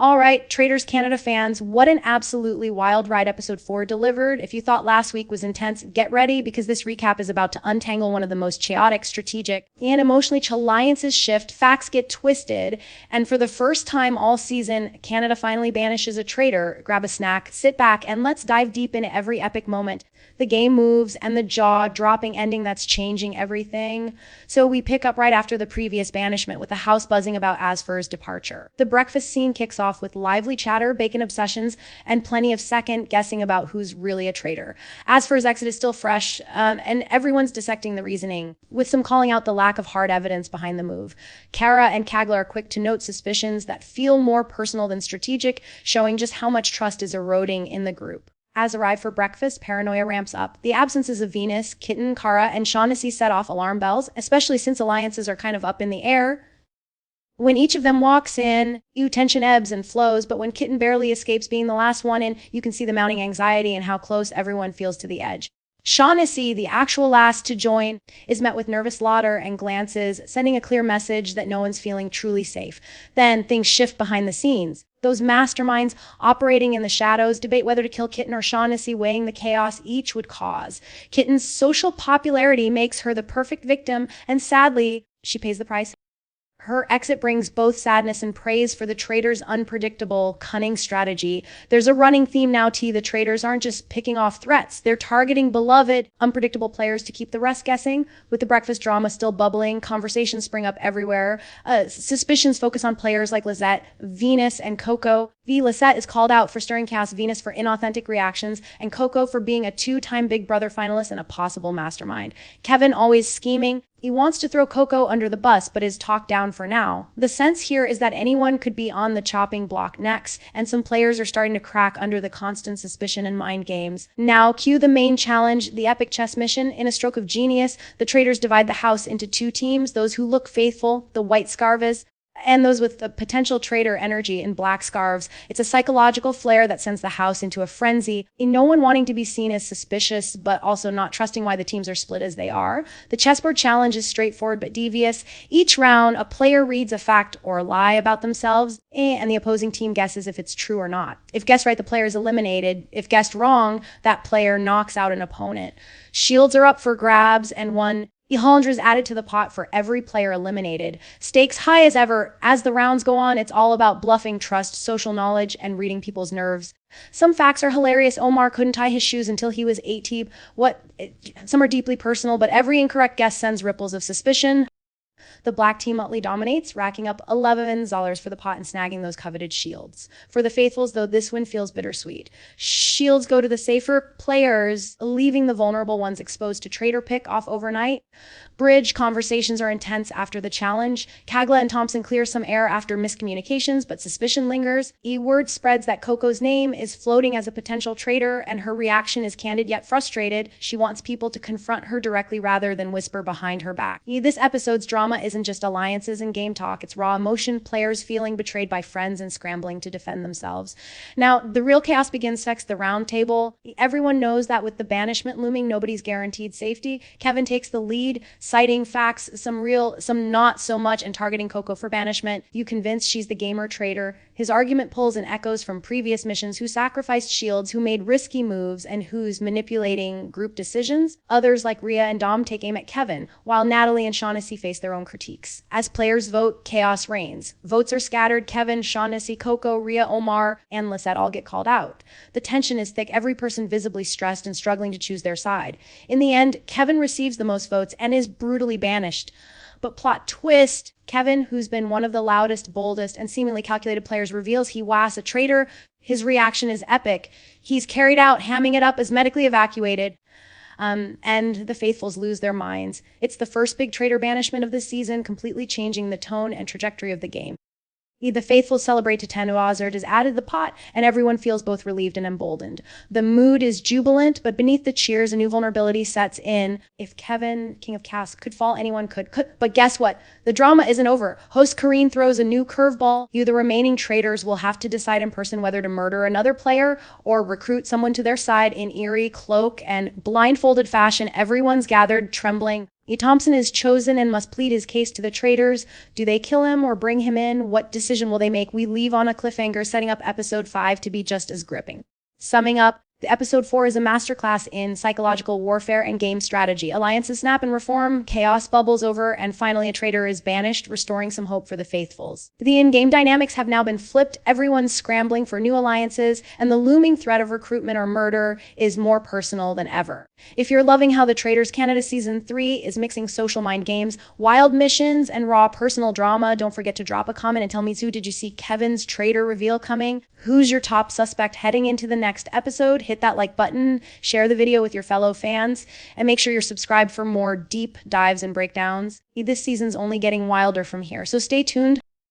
All right, Traitors Canada fans, what an absolutely wild ride episode 4 delivered. If you thought last week was intense, get ready because this recap is about to untangle one of the most chaotic, strategic, and emotionally alliances shift, facts get twisted, and for the first time all season, Canada finally banishes a traitor. Grab a snack, sit back, and let's dive deep into every epic moment. The game moves and the jaw-dropping ending that's changing everything. So we pick up right after the previous banishment with the house buzzing about Asfer's departure. The breakfast scene kicks off with lively chatter, bacon obsessions, and plenty of second guessing about who's really a traitor. Asfer's exit is still fresh, and everyone's dissecting the reasoning, with some calling out the lack of hard evidence behind the move. Kara and Kagla are quick to note suspicions that feel more personal than strategic, showing just how much trust is eroding in the group. As arrive for breakfast, paranoia ramps up. The absences of Venus, Kitten, Kara, and Shaughnessy set off alarm bells, especially since alliances are kind of up in the air. When each of them walks in, tension ebbs and flows, but when Kitten barely escapes being the last one in, you can see the mounting anxiety and how close everyone feels to the edge. Shaughnessy, the actual last to join, is met with nervous laughter and glances, sending a clear message that no one's feeling truly safe. Then things shift behind the scenes. Those masterminds operating in the shadows debate whether to kill Kitten or Shaughnessy, weighing the chaos each would cause. Kitten's social popularity makes her the perfect victim, and sadly, she pays the price. Her exit brings both sadness and praise for the Traitors' unpredictable, cunning strategy. There's a running theme now, T. The Traitors aren't just picking off threats. They're targeting beloved, unpredictable players to keep the rest guessing. With the breakfast drama still bubbling, conversations spring up everywhere. Suspicions focus on players like Lisette, Venus, and Coco. Lisette is called out for stirring chaos, Venus for inauthentic reactions, and Coco for being a two-time Big Brother finalist and a possible mastermind. Kevin always scheming. He wants to throw Coco under the bus, but is talked down for now. The sense here is that anyone could be on the chopping block next, and some players are starting to crack under the constant suspicion and mind games. Now, cue the main challenge, the epic chess mission. In a stroke of genius, the Traitors divide the house into two teams, those who look faithful, the white scarves, and those with the potential traitor energy in black scarves. It's a psychological flare that sends the house into a frenzy, in no one wanting to be seen as suspicious, but also not trusting why the teams are split as they are. The chessboard challenge is straightforward but devious. Each round, a player reads a fact or a lie about themselves, and the opposing team guesses if it's true or not. If guessed right, the player is eliminated. If guessed wrong, that player knocks out an opponent. Shields are up for grabs, and one Hollinger is added to the pot for every player eliminated. Stakes high as ever. As the rounds go on, it's all about bluffing, trust, social knowledge, and reading people's nerves. Some facts are hilarious. Omar couldn't tie his shoes until he was 18. Some are deeply personal, but every incorrect guess sends ripples of suspicion. The black team utterly dominates, racking up $11 for the pot and snagging those coveted shields. For the faithfuls, though, this win feels bittersweet. Shields go to the safer players, leaving the vulnerable ones exposed to traitor pick off overnight. Bridge conversations are intense after the challenge. Kagla and Thompson clear some air after miscommunications, but suspicion lingers. Word spreads that Coco's name is floating as a potential traitor, and her reaction is candid yet frustrated. She wants people to confront her directly rather than whisper behind her back. This episode's drama isn't just alliances and game talk. It's raw emotion, players feeling betrayed by friends and scrambling to defend themselves. Now, the real chaos begins next, the round table. Everyone knows that with the banishment looming, nobody's guaranteed safety. Kevin takes the lead, citing facts, some real, some not so much, and targeting Coco for banishment. You convinced she's the gamer traitor. His argument pulls in echoes from previous missions, who sacrificed shields, who made risky moves, and who's manipulating group decisions. Others like Rhea and Dom take aim at Kevin, while Natalie and Shaughnessy face their own critiques. As players vote, chaos reigns. Votes are scattered. Kevin, Shaughnessy, Coco, Rhea, Omar, and Lisette all get called out. The tension is thick, every person visibly stressed and struggling to choose their side. In the end, Kevin receives the most votes and is brutally banished. But plot twist, Kevin, who's been one of the loudest, boldest, and seemingly calculated players, reveals he was a traitor. His reaction is epic. He's carried out, hamming it up as medically evacuated. And the faithfuls lose their minds. It's the first big traitor banishment of the season, completely changing the tone and trajectory of the game. The faithful celebrate to Tanuazard is added to the pot, and everyone feels both relieved and emboldened. The mood is jubilant, but beneath the cheers, a new vulnerability sets in. If Kevin, King of Chaos, could fall, anyone could. But guess what? The drama isn't over. Host Karine throws a new curveball. You, the remaining traitors, will have to decide in person whether to murder another player or recruit someone to their side in eerie cloak and blindfolded fashion. Everyone's gathered, trembling. E. Thompson is chosen and must plead his case to the traitors. Do they kill him or bring him in? What decision will they make? We leave on a cliffhanger, setting up episode 5 to be just as gripping. Summing up, the episode 4 is a masterclass in psychological warfare and game strategy. Alliances snap and reform, chaos bubbles over, and finally a traitor is banished, restoring some hope for the faithfuls. The in-game dynamics have now been flipped, everyone's scrambling for new alliances, and the looming threat of recruitment or murder is more personal than ever. If you're loving how the Traitors Canada Season 3 is mixing social mind games, wild missions, and raw personal drama, don't forget to drop a comment and tell me too, did you see Kevin's traitor reveal coming? Who's your top suspect heading into the next episode? Hit that like button, share the video with your fellow fans, and make sure you're subscribed for more deep dives and breakdowns. This season's only getting wilder from here, so stay tuned.